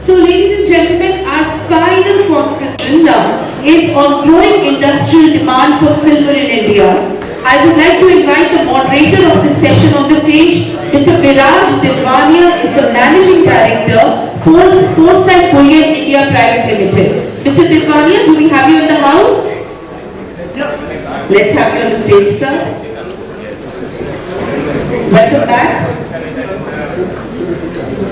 So ladies and gentlemen, our final conference is on growing industrial demand for silver in India. I would like to invite the moderator of this session on the stage. Mr. Viraj Didwania is the Managing Director for Foresight Bullion India Private Limited. Mr. Didwania, do we have you in the house? Yeah. Let's have you on the stage, sir. Welcome back.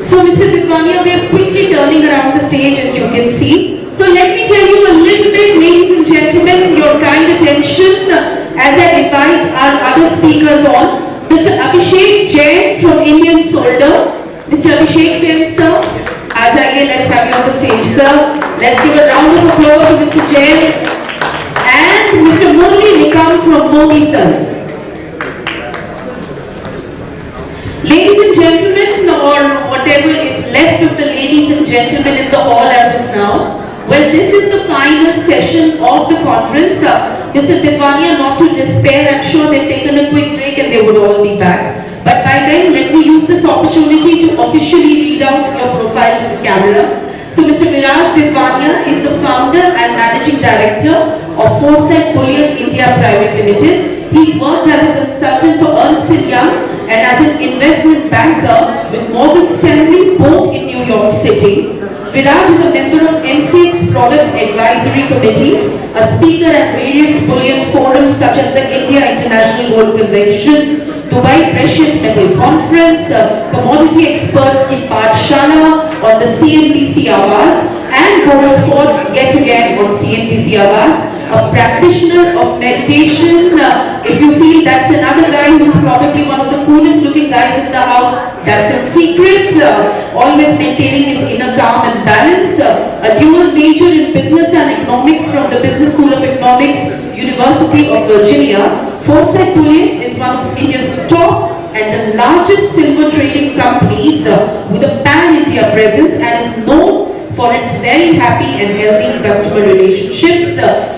So Mr. Didwania, we are quickly turning around the stage as you can see. So let me tell you a little bit, ladies and gentlemen, your kind attention as I invite our other speakers on. Mr. Abhishek Jain from Indian Solder. Mr. Abhishek Jain, sir. Ajaiye, let's have you on the stage, sir. Let's give a round of applause to Mr. Jain. And Mr. Murli Nikam from Modison. Ladies and gentlemen, or whatever is left of the ladies and gentlemen in the hall as of now, well, this is the final session of the conference. Mr. Didwania, not to despair, I'm sure they've taken a quick break and they would all be back. But by then, let me use this opportunity to officially read out your profile to the camera. So Mr. Viraj Didwania is the founder and managing director of Foresight Bullion India Private Limited. He's worked as a consultant for Ernst & Young and as an investment banker with Morgan Stanley, both in New York City. Viraj is a member of MCX Product Advisory Committee, a speaker at various bullion forums such as the India International Gold Convention, Dubai Precious Metal Conference, commodity experts in Pathshala on the CNBC Awas, and goes for Get Again on CNBC Awas. A practitioner of meditation. If you feel that's another guy who's probably one of the coolest looking guys in the house, that's a secret. Always maintaining his inner calm and balance. A dual major in business and economics from the Business School of Economics, University of Virginia. Foresight Bullion is one of India's top and the largest silver trading companies with a pan-India presence and is known for its very happy and healthy customer relationships.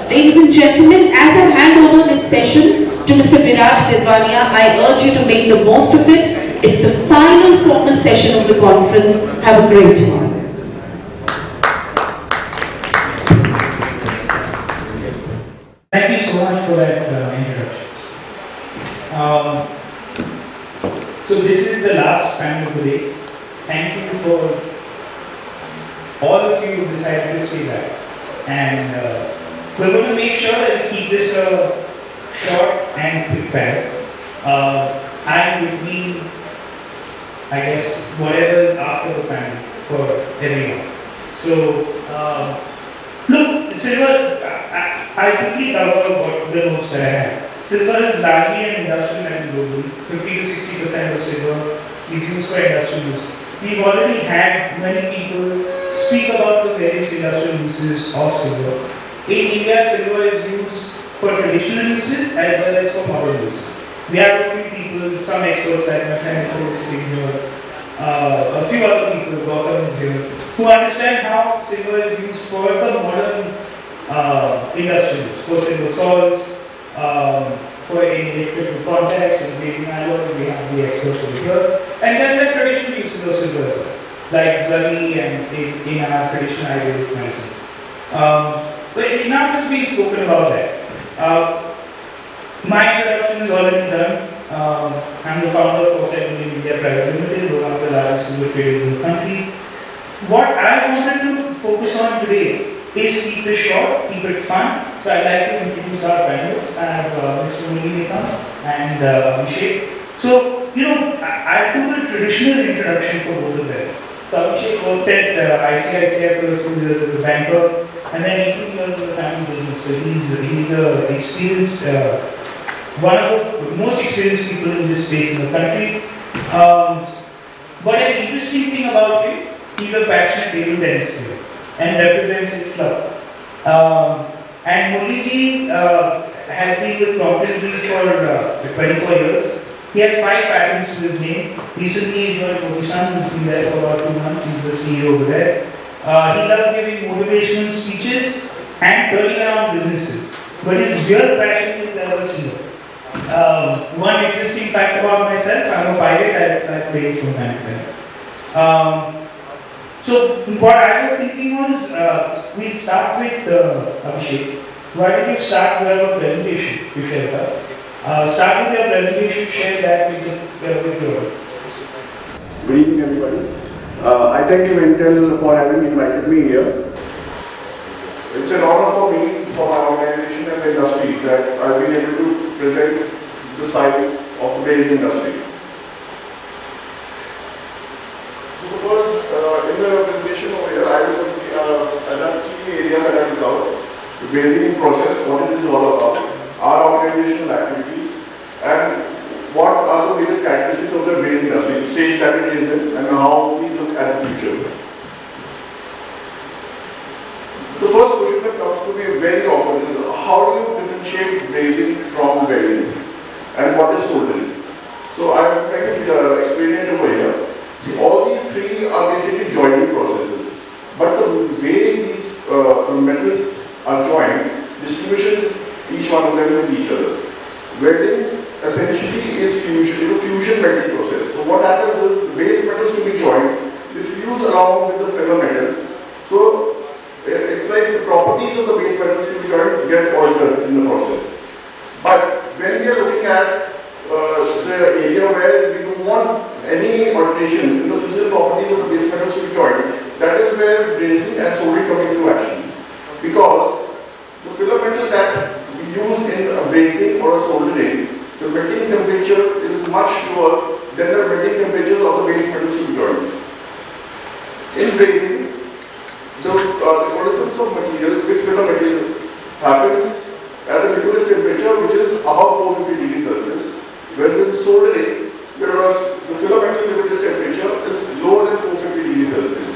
Ladies and gentlemen, as I hand over this session to Mr. Viraj Didwania, I urge you to make the most of it. It's the final formal session of the conference. Have a great one. Thank you so much for that introduction. So this is the last panel of the day. Thank you for all of you who decided to stay back. And we're going to make sure that we keep this a short and quick panel. And with me, I guess, whatever is after the panel for everyone. So, look, silver, I quickly cover what the notes that I have. Silver is largely an industrial metal globally. 50 to 60% of silver is used for industrial use. We've already had many people speak about the various industrial uses of silver. In India, silver is used for traditional uses as well as for modern uses. We have a few people, some experts like my friend Nikam sitting here, a few other people, Gautam is here, who understand how silver is used for the modern industrial use, for silver salts, for any electrical contacts and glazing alloys. We have the experts over here. And then the traditional uses of silver as well, like zari and in our traditional Ayurvedic medicine. But enough has been spoken about that. My introduction is already done. I'm the founder of Foresight Bullion India Private Limited, one of the largest silver traders in the country. What I wanted to focus on today is keep it short, keep it fun. So I'd like to introduce our panelists. I have Mr. Murli and Abhishek. So, I'll do the traditional introduction for both of them. So Abhishek worked at ICICI for a few years as a banker, and then 18 years in the family business. So he's a experienced, one of the most experienced people in this space in the country. But an interesting thing about him, he's a passionate table tennis player and represents his club. And Murli has been with Promptly for 24 years. He has 5 patents to his name. Recently he joined Modison, who's been there for about 2 months. He's the CEO over there. He loves giving motivational speeches and turning around businesses. But his real passion is as a singer. One interesting fact about myself, I'm a pilot. I play from time to time. So what I was thinking was, we'll start with Abhishek. Why don't you start with your presentation to share with us? Start with your presentation, share that with your. Good evening, everybody. I thank you, Intel, for having invited me here. It's an honor for me, for my organization and the industry, that I've been able to present the side of the brazing industry. So the first, in the presentation over here, I have three areas that I will cover. The brazing process, what it is all about, our organizational activities, and what are the various characteristics of the brazing industry, the stage that it is in, and how we look at the future. The first question that comes to me very often is, how do you differentiate brazing from welding, and what is soldering? So I'm trying to explain it over here. So all these three are basically joining processes, but the way these metals are joined distinguishes each one of them with each other. Welding essentially is a fusion melting process. So what happens is, the base metals to be joined, they fuse along with the filler metal. So it's like the properties of the base metals to be joined get altered in the process. But when we are looking at the area where we don't want any alteration in the physical properties of the base metals to be joined, that is where brazing and soldering come into action. Because the filler metal that we use in a brazing or a soldering, the melting temperature is much lower than the melting temperatures of the base metals to be joined. In brazing, the coalescence of material with filler material happens at a rigorous temperature which is above 450 degrees Celsius, whereas in soldering, whereas the filler metal rigorous temperature is lower than 450 degrees Celsius.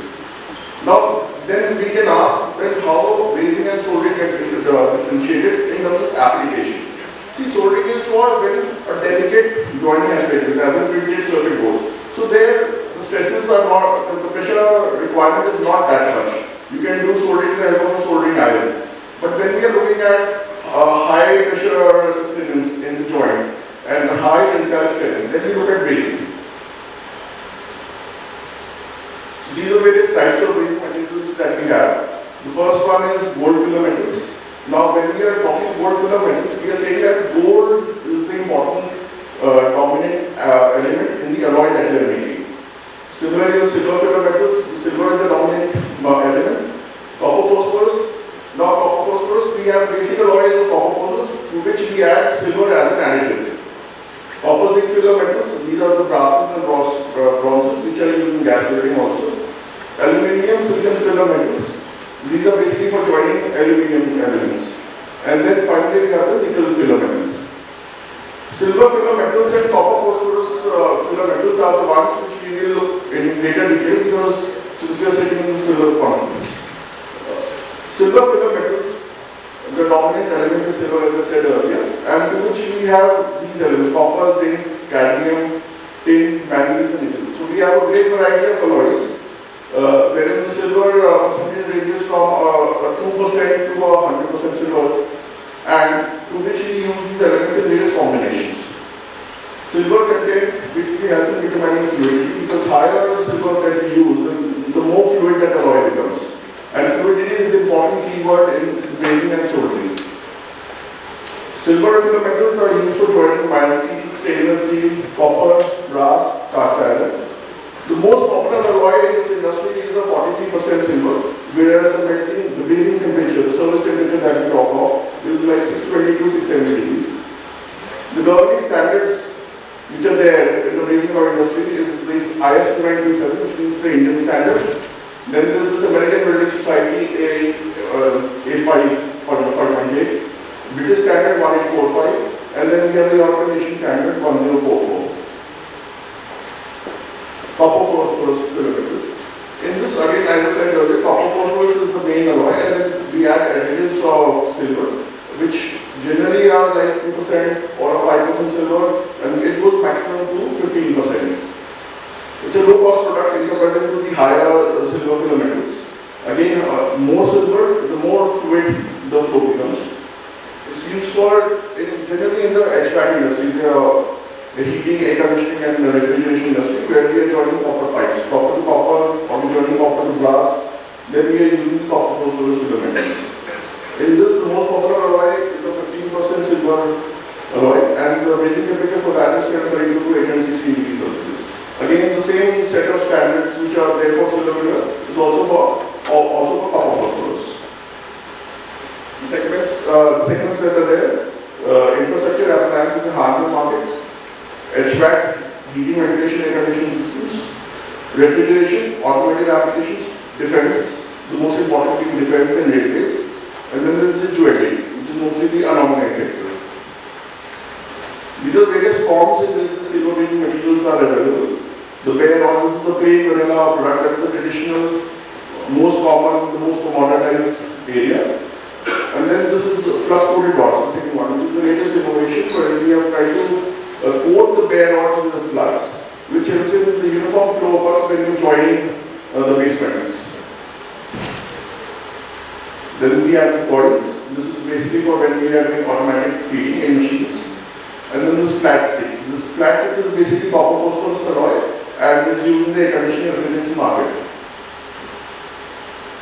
Now, then we can ask then how brazing and soldering get differentiated in terms of application. See, soldering is for when a delicate joining aspect, as in printed circuit boards. So there, the stresses are not, the pressure requirement is not that much. You can do soldering with the help of a soldering iron. But when we are looking at high pressure resistance in the joint and high tensile strength, then we look at brazing. So these are various types of brazing materials that we have. The first one is gold filler metals. Now when we are talking gold filler metals, we are saying that gold is the important dominant element in the alloy that we are making. Similarly, the silver filler metals, the silver is the dominant element. Copper phosphorus. Now copper phosphorus, we have basic alloys of copper phosphorus to which we add silver as an additive. Copper zinc filler metals, these are the brasses and bronzes which are used in gas welding also. Aluminium silicon filler metals, these are basically for joining aluminium elements. And then finally we have the nickel filler metals. Silver filler metals and copper phosphorus filler metals are the ones which we will look in greater detail, because since we are sitting in the silver conference. Silver filler metals, the dominant element is silver, as I said earlier, and to which we have these elements: copper, zinc, cadmium, tin, manganese and nickel. So we have a great variety of alloys, wherein the silver percentage ranges from 2% to 100% silver, and to which we use these elements in various combinations. Silver content basically helps in determining fluidity, because higher the silver that we use, the more fluid that alloy becomes. And fluidity is the important keyword in brazing and soldering. Silver filler metals are used for joining mild steel, stainless steel, copper, brass, cast iron. The most popular alloy in this industry is a 43% silver, whereas the brazing temperature, the service temperature that we talk of, is like 620 to 670 degrees. The governing standards which are there in the brazing alloy industry is this ISC 927, which means the Indian standard. Then there is this Meridien Resort Society A5.8, British standard 1845, and then we have the European Nation standard 1044. Copper phosphorus filler metals. In this, again, as I said earlier, copper phosphorus is the main alloy, and then we add additives of silver, which generally are like 2% or 5% silver, and it goes maximum to 15%. It's a low-cost product in comparison to the higher silver filler metals. Again, more silver, the more fluid the flow becomes. It's used for, generally in the HVAC industry, the heating, air conditioning and the refrigeration industry, where we are joining copper pipes, copper to copper, or we are joining copper to glass, then we are using the copper phosphorus filaments. In this, the most popular alloy is a 15% silver alloy, and the brazing temperature for that is 732 to 860 degrees Celsius. Again, the same set of standards which are there for silver filler is also for copper phosphorus. The segments that are there, infrastructure appliances in hardware market, HVAC, heating, ventilation, air conditioning systems, refrigeration, automotive applications, defense, the most important being defense and railways, and then there is the jewelry, which is mostly the unorganized sector. These are various forms in which the silver brazing materials are available. The bare rods is the plain vanilla product, that is the traditional, most common, the most commoditized area. And then this is the flux-coated rods, the second one, which is the latest innovation, where we have tried to coat the bare rods with the flux, which helps in the uniform flow of flux when you are joining the base metals. Then we have coils. This is basically for when we are doing automatic feeding in machines. And then this flat sticks. This flat sticks is basically copper phosphorus alloy and is used in the air conditioning refrigeration market.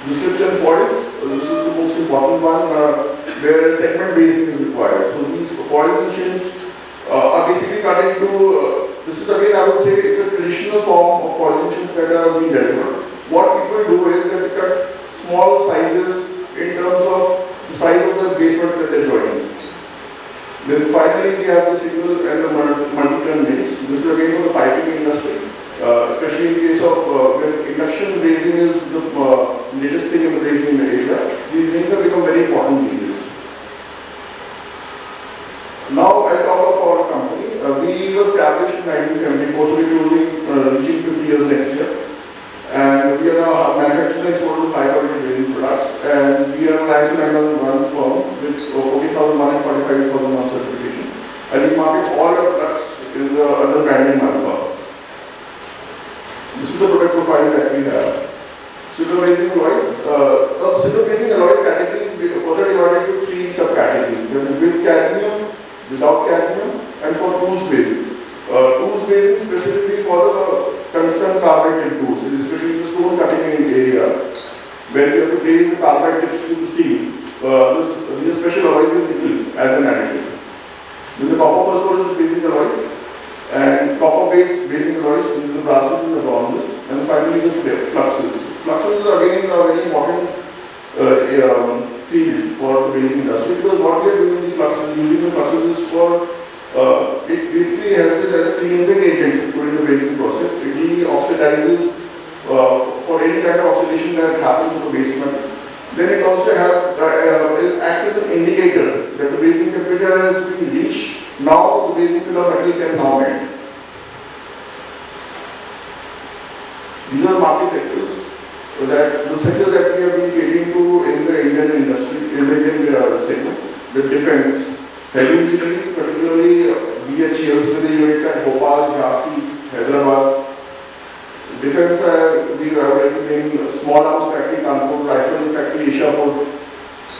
The slips and foils, this is the most important one where segment brazing is required. So these foil machines are basically cut into, this is again I would say it's a traditional form of foil machines that are being delivered. What people do is that they cut small sizes in terms of the size of the basement that they are joining. Then finally we have the single and the multi-ton rings. This is again for the piping industry, especially in case of when induction brazing is the latest thing in the brazing in the area. These rings have become very important these days. Now I talk of our company. We were established in 1974, so we are reaching 50 years next year. And we are manufacturing and exporting high quality brazing products. And we are an ISO 9001 firm with 40,001 and 45,001 certification. And we market all our products in the under brand name Alpha. This is the product profile that we have. Silver brazing alloys. Silver brazing alloys category is further divided into three subcategories. There is with cadmium, without cadmium, and for tools brazing. Tools brazing specifically for the tungsten carbide tip tools, especially the stone cutting area, where you have to braze the carbide tips to the steel. These are special alloys with nickel as an additive. Then the copper phosphorus brazing alloys, and copper-based brazing alloys, these are the brasses and the bronzes, and finally the fluxes. Fluxes are again a very important field for the brazing industry, because what we are doing in the fluxes, using the fluxes is for it basically helps it as a cleansing agent during the brazing process. It deoxidizes for any kind of oxidation that happens to the base metal. Then it also it acts as an indicator that the brazing temperature has been reached. Now the brazing filler metal can now melt. These are market sectors that we have been catering to in the Indian industry, in the Indian segment. The defense, heavy engineering, particularly BHELs with the units at Bhopal, Jhansi, Hyderabad. Defense, we have like in small arms factory, Kanpur, rifle factory, Ishapur.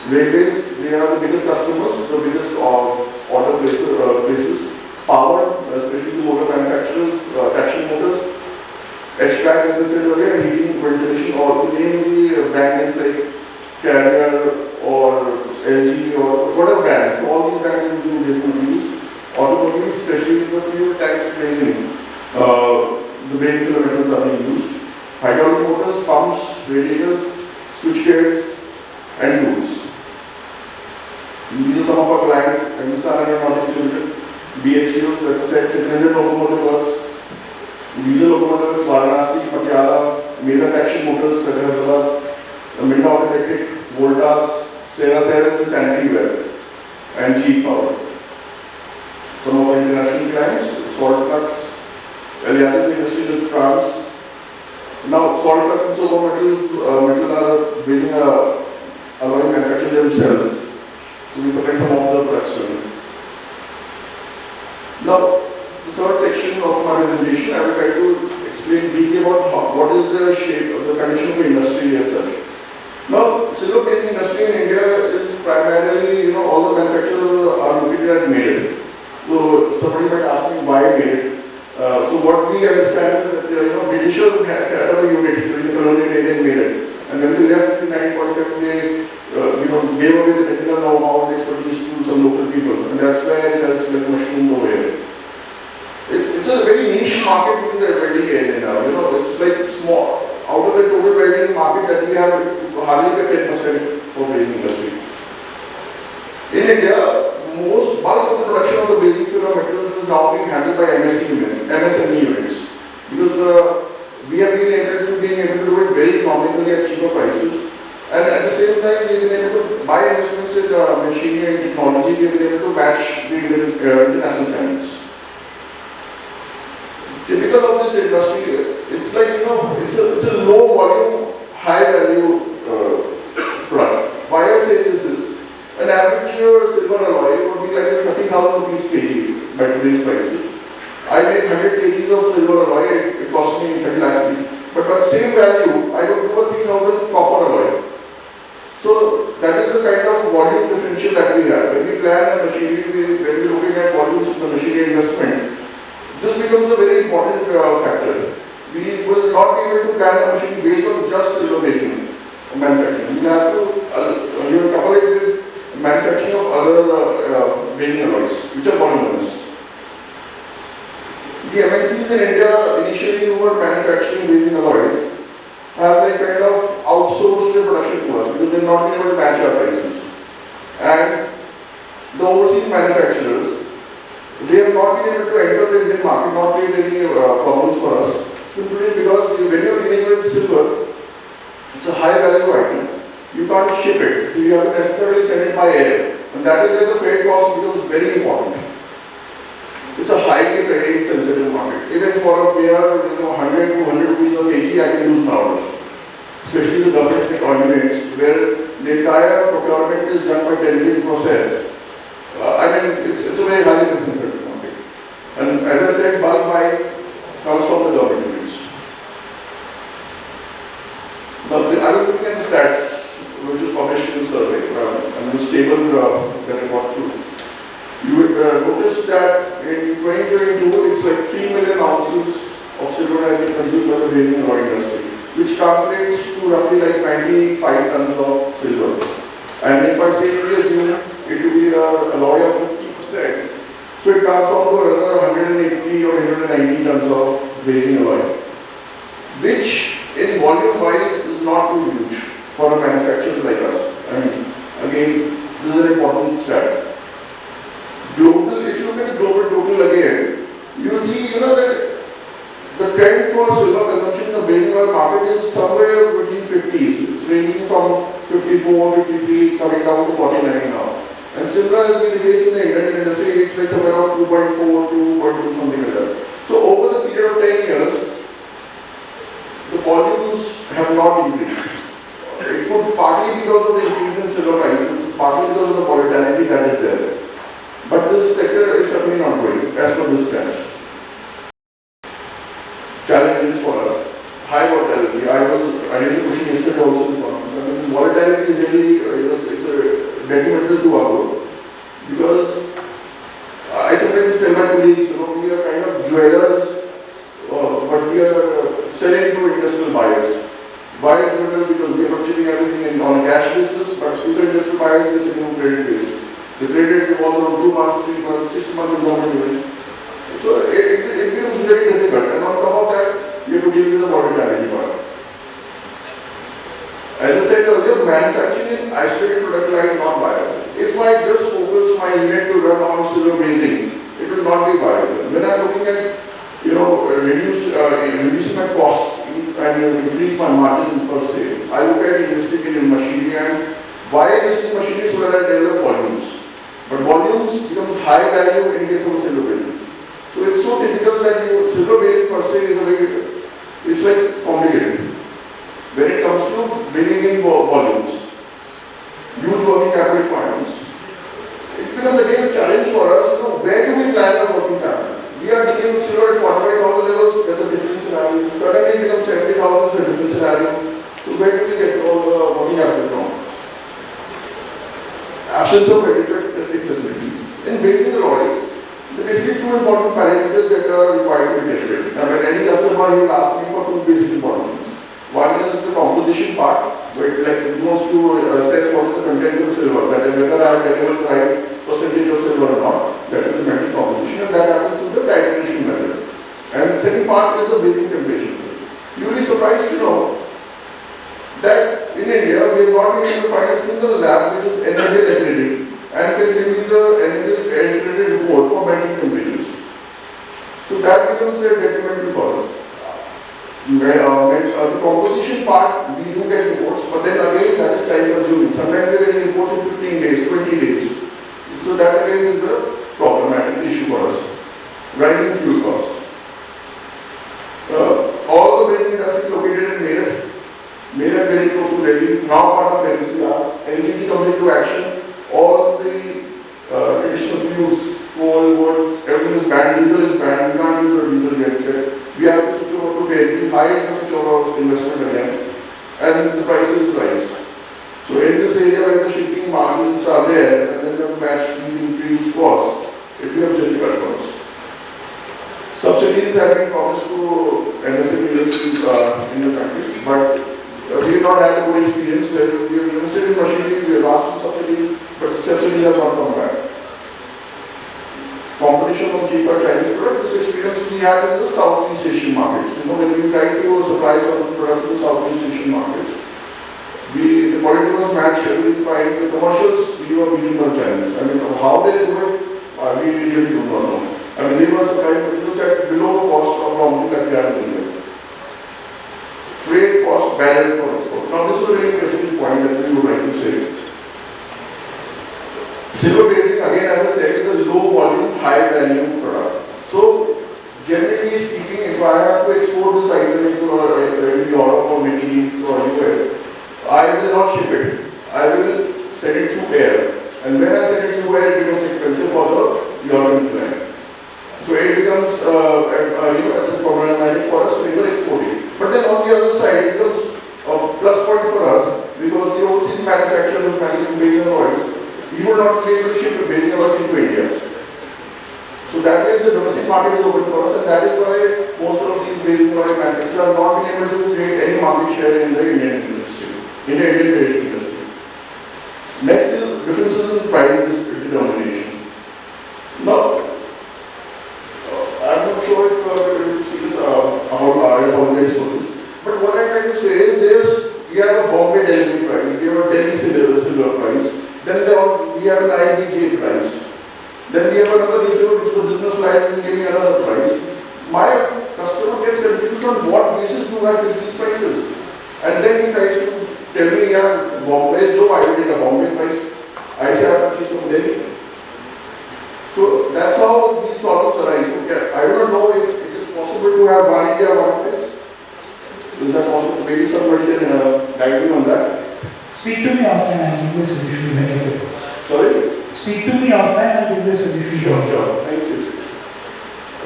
Railways, they are the biggest customers, the biggest order places. Power, especially the motor manufacturers, traction motors. HVAC, as I said earlier, heating, ventilation, or to name the brand names like Carrier or LG or whatever brand. So all these brands are using brazing materials. Automobiles, especially the fuel tanks brazing, the brazing filler metals are being used. Hydraulic motors, pumps, radiators, switchgears, and tools. These are some of our clients: Hindustan Aeronautics Limited, BHELs, as I said, Chitranjan Locomotive Works, diesel locomotives, Varanasi, Patiala, Mela Traction Motors, Hyderabad, Minda Auto Electric, Voltas, Serra and Sanitary Ware, and G Power. Some of our international clients: Salt Flux, Eliades Industries in France. Now, Salt Flux and Sober Metals are building a alloy manufacturer themselves. So we supply some of the products to them. Now, the third section of my presentation, I will try to explain briefly about what is the shape of the condition of the industry as such. Now, silver brazing industry in India is primarily, all the manufacturers are located at Meridien. So somebody might ask me why Meridien. that's why it has like mushroomed over here. It's a very niche market in the welding area now. You know, it's like small. Out of the total welding market that we have, hardly 10% for brazing industry. In India, most bulk of the production of the basic filler metals is now being handled by MSME units, because we have been able to do it very economically at cheaper prices, and at the same time we have been able to buy investments in machinery and technology. We have been able to match the international standards. Typical of this industry, it's like, you know, it's a low volume, high value product. Why I say this is, an average silver alloy would be like 30,000 rupees kg by today's prices. I make 100 kgs of silver alloy, it costs me 30 lakh rupees. But for the same value, I would do a 3,000 copper alloy. So that is the kind of volume differential that we have. When we plan a machinery, when we are looking at volumes of the machinery investment, this becomes a very important factor. We will not be able to plan a machine based on just silver making manufacturing. We have to couple it with manufacturing of other brazing alloys, which are polymers. The MNCs in India, initially who were manufacturing brazing alloys, have like kind of outsourced their production to us because they have not been able to match our prices. And the overseas manufacturers, they have not been able to enter the Indian market, not create any problems for us, simply because when you are dealing with silver, it's a high value item. You can't ship it, so you have to necessarily send it by air, and that is where the freight cost becomes very important. It's a highly price sensitive market. Even for a pair, 100 to 100 rupees a kg, I can lose my orders. Especially the government oil units, where the entire procurement is done by tendering process. It's a very highly sensitive market. And as I said, bulk buying comes from the government units. Now, I was looking at the stats which was published in the survey, and the table that I got through. You would notice that in 2022, it's like 3 million ounces of silver has been consumed by the brazing alloy industry, which translates to roughly like 95 tons of silver. And if I safely assume it to be an alloy of 50%, so it transforms to another 180 or 190 tons of brazing alloy, which in volume wise is not too huge for a manufacturer like us. I mean, again, this is an important stat. Global, if you look at the global total again, you will see, that the trend for silver consumption in the brazing oil market is somewhere between 50s. It's ranging from 54, 53, coming down to 49 now. And similar has been the case in the Indian industry. It's like somewhere around 2.4, 2.2, something like that. So over the period of 10 years, the volumes have not increased. It could partly because of the increase in silver prices, partly because of the volatility that is there. But this sector is certainly not growing as per this stats. Challenges for us. High volatility. I had a question yesterday also. Volatility is really, it's a detrimental to our growth. Because I sometimes tell my colleagues, we are kind of jewelers, but we are selling to industrial buyers. Why jewelers? Because we are purchasing everything on a cash basis, but to the industrial buyers, we are selling on credit basis. The credit revolves on 2 months, 3 months, 6 months in government units. So it becomes very difficult. And on top of that, you have to deal with the volatility part. As I said earlier, manufacturing in isolated product line is not viable. If I just focus my unit to run on silver brazing, it will not be viable. When I'm looking at, reducing my costs and increase my margin per se, I look at investing in machinery and why investing in machinery so that I develop volumes. But volumes becomes high value in case of a silver brazing. So it's so typical that silver brazing per se is a very, it's like complicated. When it comes to bringing in volumes, huge working capital requirements, it becomes again a challenge for us. Where do we plan our working capital? We are dealing with silver at 45,000 levels, that's a different scenario. Suddenly it becomes 70,000, it's a different scenario. So where do we get all the working capital from? Absence of adequate testing facilities. In brazing alloys, there are basically 2 important parameters that are required to be tested. Now, when any customer will ask me for 2 basic importance. One is the composition part, where it wants to assess what is the content of silver, that is whether I have delivered the right percentage of silver or not. That is the metal composition, and that happens through the titration method. And the second part is the baking temperature. You will be surprised to know that in India we have not been able to find a single lab which is NABL accredited and can give me the NABL accredited report for melting temperatures. So that becomes a detrimental for us. The composition part, we do get reports, but then again that is time consuming. Sometimes we are getting reports in 15 days, 20 days. So that again is a problematic issue for us. Rising fuel costs. All the brazing industry located in Meridien, Meridien very close to Delhi, now part of NCR, NGT comes into action. All the traditional fuels, coal, wood, everything is banned, diesel is banned, we can't use the diesel genset. We have to switch over to very high switch over investment again, and the prices rise. So in this area where the shipping margins are there, and then you match these increased costs, it becomes difficult for us. Subsidies have been promised to MSMEs in the country, but we have not had a good experience. We have invested in machinery, we have asked for subsidies, but the subsidies have not come back. Competition of cheaper Chinese products, this experience we had in the Southeast Asian markets. You know, when we tried to supply some products to the Southeast Asian markets, the quality was matched, everything fine. The commercials, we were beating the Chinese. I mean, how they do it, we really do not know. I mean, they were supplying materials at below the cost of raw material that we have in India. Freight cost barrier for exports. Now, this is a very interesting point that we would like to say. Silver brazing, again, as I said, is a low volume, high value product. So, generally speaking, if I have to export this item into Europe or Middle East or US, I will not ship it. I will send it through air. And when I send it through air, it becomes expensive for the European client. So it becomes it's problematic for us when we are exporting. But then on the other side, it becomes a plus point for us because the overseas manufacturers of manufacturing oils, we will not be able to ship the brazing oils into India. So that way the domestic market is open for us, and that is why most of these brazing oil manufacturers are not being able to create any market share in the Indian industry, in the Indian brazing industry. Next is differences in price determination. Now, I'm not sure if you are able to see this I apologize for this. But what I'm trying to say is we have a Bombay delivery price, we have a Delhi silver price, then we have an IBJ price. Then we have another issue which the business line will give me another price. My customer gets confused on what basis do I fix these prices. And then he tries to tell me, yeah, Bombay is low, I will take a Bombay price. I say I purchase from Delhi. So that's how these problems arise. So, I don't know if it is possible to have one India, one price. Is that possible? Maybe somebody can guide me on that. Speak to me offline and give you a solution. Sorry? Speak to me offline and give you a solution. Sure. Thank you.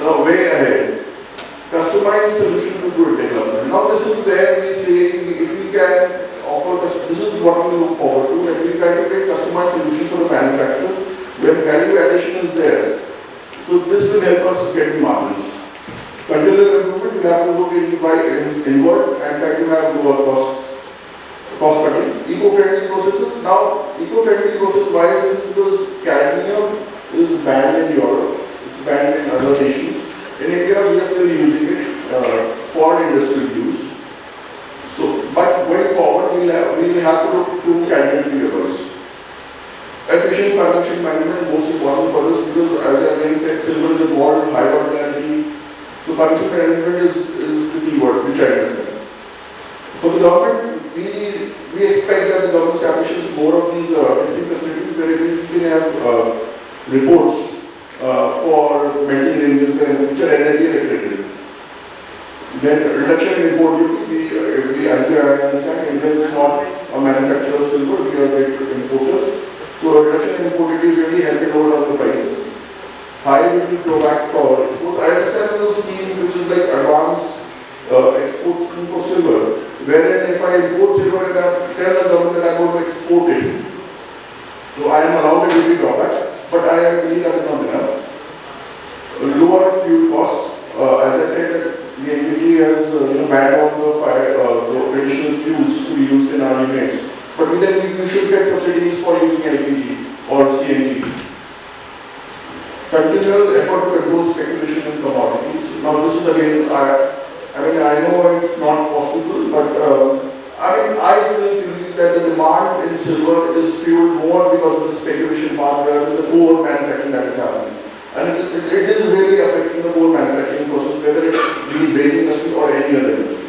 Now, way ahead. Customized solution to good development. Now, this is where we say if we can offer this is what we look forward to, and we try to create customized solutions for the manufacturers where value addition is there. So, this will help us get margins. Continuous improvement, we have to look inward and try to have lower cost cutting. Eco-friendly processes. Now, eco-friendly process, why is it? Because cadmium is banned in Europe, it's banned in other nations. In India, we are still using it for industrial use. So, but going forward, we will have to look to cadmium-free alloys. Efficient financial management is most important for us because, as I again said, silver is involved, high volatility. So, financial management is the key word which I understand. For the government, we expect that the government establishes more of these testing facilities where we can have reports for melting ranges and which are energy accredited. Then reduction in import duty, as we understand, India is not a manufacturer of silver, we are great importers. So reduction in import duty really helping lower the prices. High duty drawback for exports. I understand the scheme which is like advanced export scheme for silver, wherein if I import silver and I tell the government that I'm going to export it, so I am allowed a duty drawback, but I believe that is not enough. Lower fuel costs. As I said, the NGT has banned all the fuels to be used in our units. But then you should get subsidies for using LPG or CNG. Continual effort to control speculation in commodities. Now this is again, I know it's not possible, but I still feel that the demand in silver is fueled more because of the speculation part rather than the core manufacturing that is happening. And it is really affecting the core manufacturing process, whether it be brazing industry or any other industry.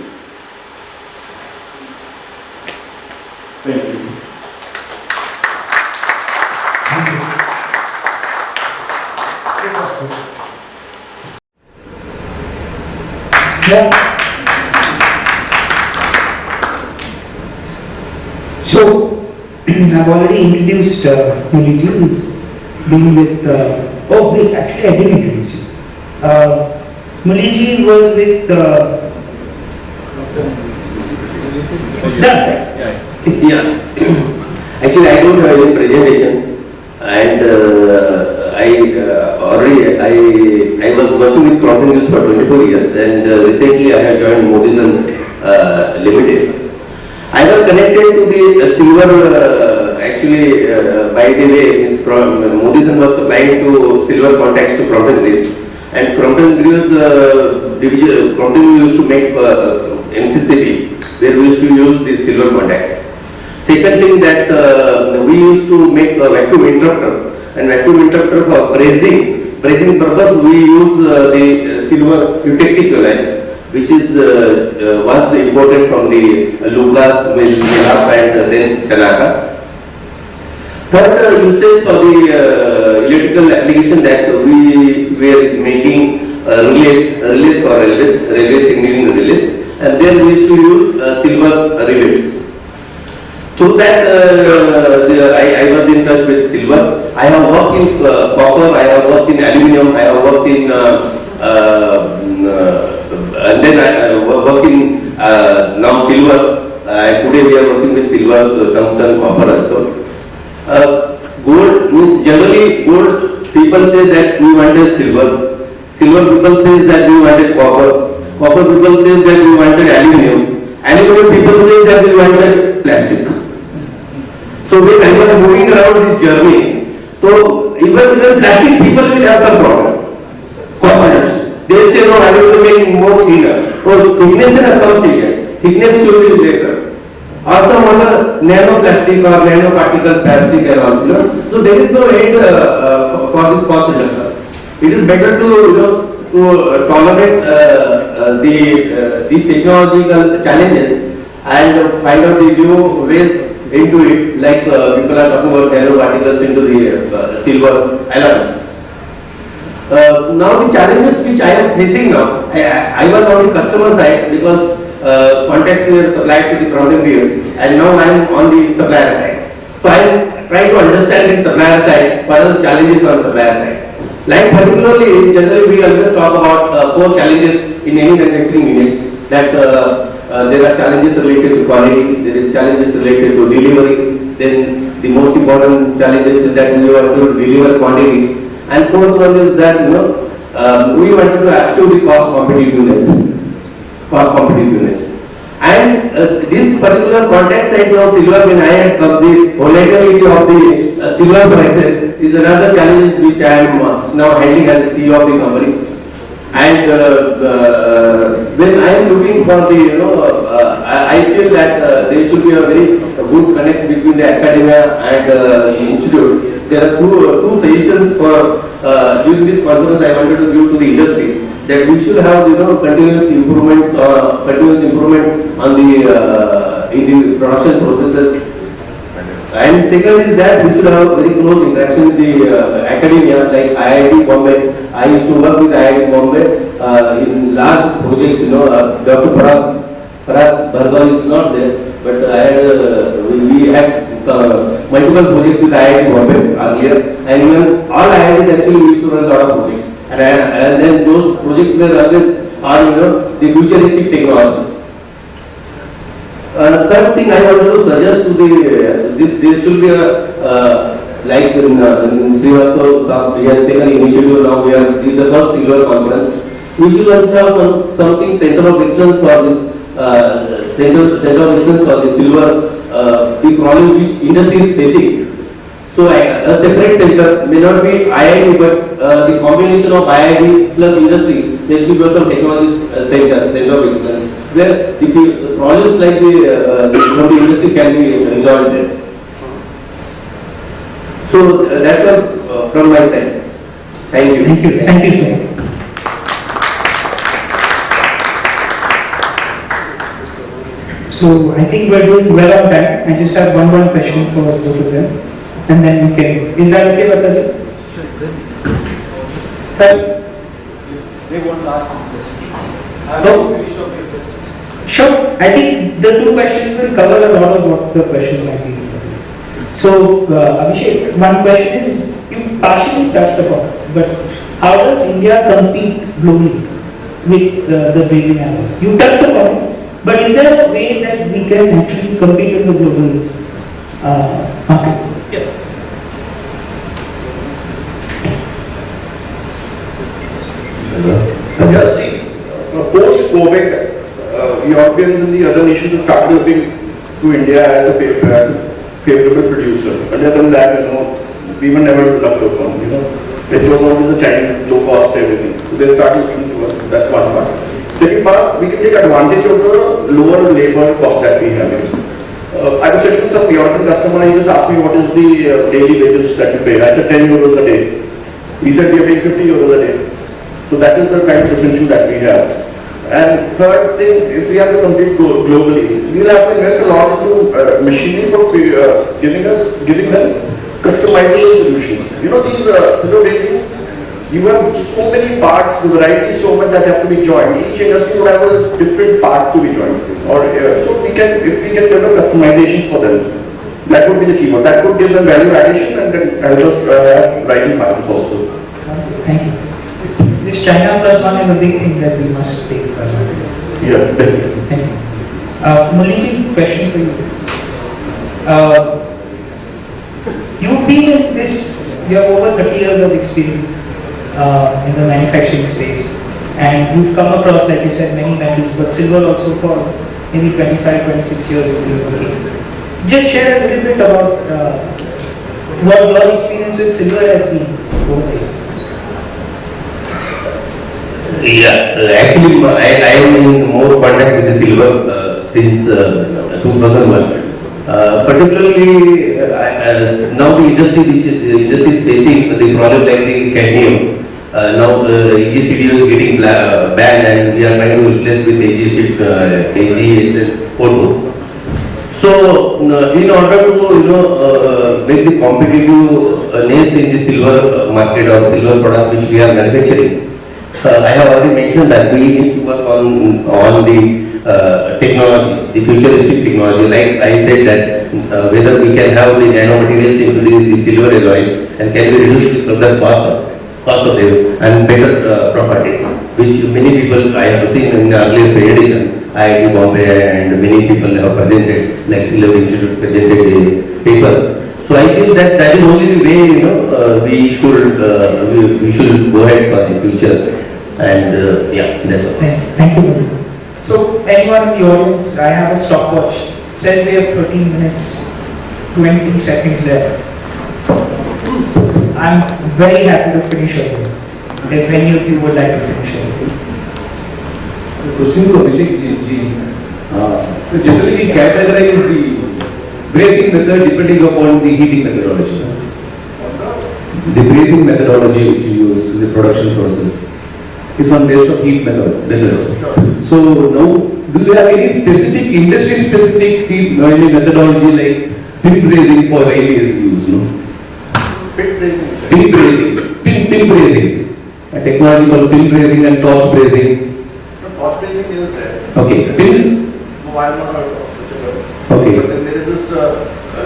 Thank you. Yeah. So, I've already introduced Murli ji, who's been with, actually I didn't introduce you. Murli ji was with, Yeah. Actually, I don't have any presentation, and I was working with Crompton News for 24 years, and recently I have joined Modison Limited. I was connected to the silver, by the way, Modison was supplying to silver contacts to Crompton Greaves, and Crompton Greaves division, Crompton used to make MCCP, where we used to use the silver contacts. Second thing that we used to make a vacuum interrupter, and vacuum interrupter for brazing purpose we use the silver eutectic lines, which is was imported from the Lucas, Milaf and then Tanaka. Third usage for the electrical application that we were making relays for railway signaling relays, and then we used to use silver rivets. Through that, I was in touch with silver. I have worked in copper, I have worked in aluminium, I have worked in, and then I work in now silver. Today we are working with silver, tungsten, copper also. Gold means generally gold people say that we wanted silver. Silver people say that we wanted copper. Copper people say that we wanted aluminium. Aluminium people say that we wanted plastic. So when I was moving around this journey, so even plastic people will have some problem. Confidence. They will say, no, I will make more thinner. So thickness has come here. Thickness should be lesser. Or some other nanoplastic or nanoparticle plastic and all, So there is no end for this cost reduction. It is better to to tolerate the technological challenges and find out the new ways into it, like people are talking about nanoparticles into the silver alloy. Now the challenges which I am facing now, I was on the customer side because contacts were supplied to the Crompton Greaves, and now I am on the supplier side. So I am trying to understand the supplier side, what are the challenges on supplier side. Like particularly, generally we always talk about 4 challenges in any manufacturing units, that there are challenges related to quality, there is challenges related to delivery, then the most important challenges is that we want to deliver quantity, and fourth one is that we wanted to achieve the cost competitiveness. And this particular context right now, silver, when I had come, the volatility of the silver prices is another challenge which I am now handling as a CEO of the company. And when I am looking for the, I feel that there should be a very good connect between the academia and the institute. There are two suggestions for during this conference I wanted to give to the industry, that we should have continuous improvement on the in the production processes. And second is that we should have very close interaction with the academia, like IIT Bombay. I used to work with IIT Bombay in large projects. Dr. Parag Bhargav is not there, but we had multiple projects with IIT Bombay earlier, and even all IITs actually we used to run a lot of projects, and then those projects were always on the futuristic technologies. Third thing I wanted to suggest to there should be a like in Srivastava, he has taken initiative now. This is the first silver conference. We should also have something center of excellence for this center of excellence for the silver, the problem which industry is facing. So a separate center may not be IIT, but the combination of IIT plus industry, there should be some technology center of excellence, where the problems like from the industry can be resolved there. So that's all from my side. Thank you. Thank you. Thank you, sir. So I think we're doing well on time. I just have one question for both of them, and then we can. Is that okay, Vatsali? Sir? They want to ask some questions. I No. will finish off your questions. Sure. I think the two questions will cover a lot of what the questions might be. So, Abhishek, one question is, you partially touched upon, but how does India compete globally with the brazing alloys? You touched upon it, but is there a way that we can actually compete in the global market? Yeah. See, post-COVID, Europeans and the other nations have started looking to India as a favorable producer. Other than that, we were never looked upon, It was always the Chinese, low cost, everything. So they started looking to us. That's one part. Second part, we can take advantage of the lower labor cost that we have. I was sitting with some European customer and he just asked me what is the daily wages that you pay. I said 10 euros a day. He said we are paying 50 euros a day. So that is the kind of differential that we have. And third thing, if we have to compete globally, we will have to invest a lot into machinery for giving them customizable solutions. These situation, you have so many parts, the variety is so much that have to be joined. Each industry will have a different part to be joined. Or so if we can develop customizations for them, that would be the keyword. That would give them value addition and then help us rising margins also. Thank you. This China plus one is a big thing that we must take for granted. Yeah, definitely. Thank you. Murli, question for you. You've been in this, you have over 30 years of experience in the manufacturing space, and you've come across, like you said, many metals, but silver also for maybe 25, 26 years of your working. Just share a little bit about what your experience with silver has been over the years. Yeah, actually, I am in more contact with the silver since 2001. Particularly, now the industry is facing the problem like the cadmium. Now the AgCDO is getting banned, and we are trying to replace with AgSL4. So, in order to make the competitiveness in the silver market or silver products which we are manufacturing, I have already mentioned that we need to work on the technology, the futuristic technology. Like I said that whether we can have the nanomaterials into the silver alloys and can be reduced from the cost of them and better properties, which many people I have seen in the earlier presentation, IIT Bombay and many people have presented, like Silver Institute presented the papers. So I feel that is only the way we should go ahead for the future. And yeah, that's all. Thank you. So anyone in the audience, I have a stopwatch. It says we have 13 minutes, 20 seconds left. I'm very happy to finish early. If any of you would like to finish early. The question to Abhishek ji. So generally we categorize the brazing method depending upon the heating methodology. The brazing methodology which you use in the production process is on based of heat methods. So now, do you have any specific industry-specific heat methodology like pin brazing for railways use? No? Pin brazing. A technology called pin brazing and torch brazing. Torch brazing is there. Okay, pin. No, I have not heard of such a term. Okay. But then there is this,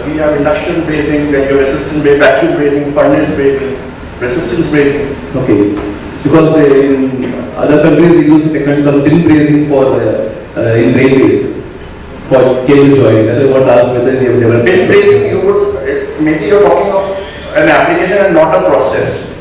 we have induction brazing, then you have resistant brazing, vacuum brazing, furnace brazing, resistance brazing. Okay. Because in other countries they use a technology called pin brazing for in railways for cable joint. That's why I want to ask whether you have developed. Pin brazing, you would maybe you're talking of an application and not a process.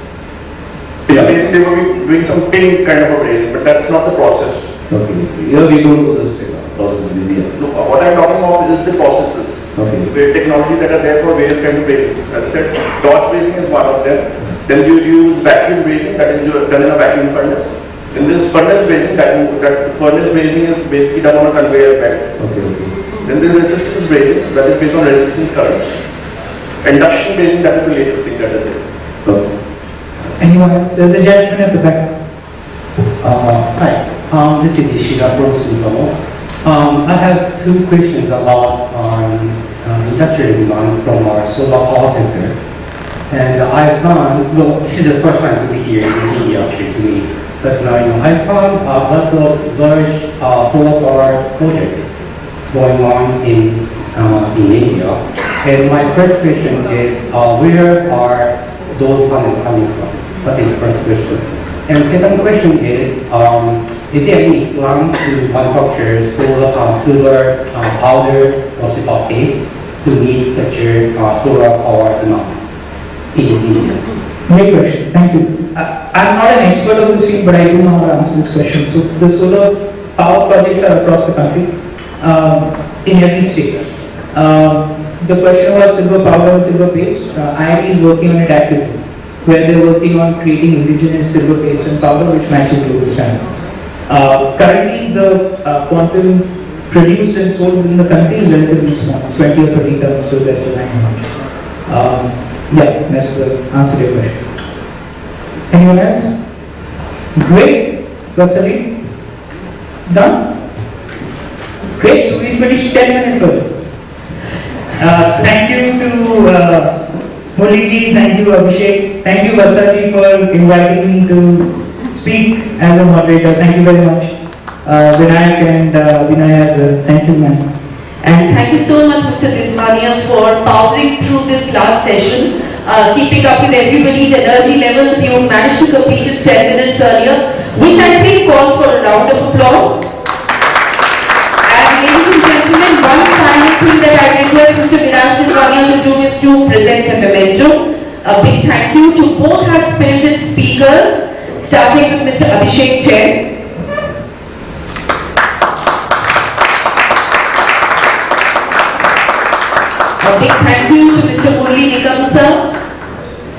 Pin brazing, they will be doing some pin kind of a brazing, but that's not the process. Okay. Here we don't go this process in India. Look, what I'm talking of is the processes. Okay. With technology that are there for various kinds of brazing. As I said, torch brazing is one of them. Then you use vacuum brazing, that is done in a vacuum furnace. In this furnace brazing, that furnace brazing is basically done on a conveyor belt. Okay, okay. Then there is resistance brazing, that is based on resistance currents. Induction brazing, that is the latest thing that is there. Okay. Anyone else? There's a gentleman at the back. Hi, this is Ishida from Singapore. I have two questions about industrial demand from our solar power sector. And I found, well, this is the first time to be here in India actually to me, but I found a lot of large solar power projects going on in India. And my first question is, where are those panels coming from? That is the first question. And second question is there any plan to manufacture solar powder or solar paste to meet such a solar power demand in India? Great question. Thank you. I'm not an expert on this field, but I do know how to answer this question. So the solar power projects are across the country, in every state. The question was silver powder and silver paste. IIT is working on it actively, where they're working on creating indigenous silver paste and powder which matches global standards. Currently, the quantum produced and sold within the country is relatively small, 20 or 30 tons to less than 9 much. Yeah, that's the answer to your question. Anyone else? Great. That's a read. Done? Great. So we finished 10 minutes early. Thank you to Murli ji, thank you Abhishek, thank you Vatsaji for inviting me to speak as a moderator. Thank you very much. Vinayak and Vinaya as well. Thank you, ma'am. And thank you so much, Mr. Didwania, for powering through this last session, keeping up with everybody's energy levels. You managed to complete it 10 minutes earlier, which I think calls for a round of applause. And ladies and gentlemen, one final thing that I request Mr. Viraj Didwania to do is to present a memento. A big thank you to both our spirited speakers, starting with Mr. Abhishek Jain. A big thank you to Mr. Murli Nikam sir.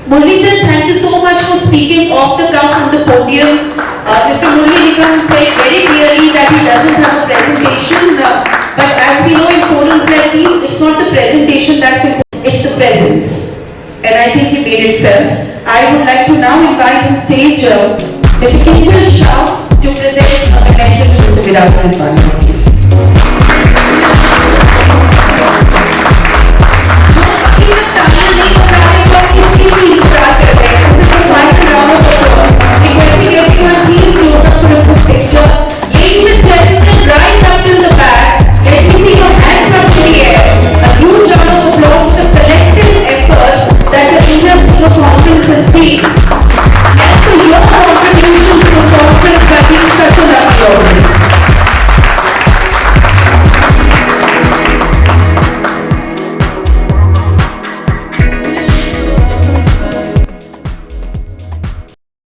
Murli sir, thank you so much for speaking off the cuff on the podium. Mr. Murli Nikam said very clearly that he doesn't have a presentation, but as we know in forums like these, it's not the presentation that's important, it's the presence. And I think he made it felt. I would like to now invite on stage Mr. Kinjal Shah to present a memento to Mr. Viraj Didwania.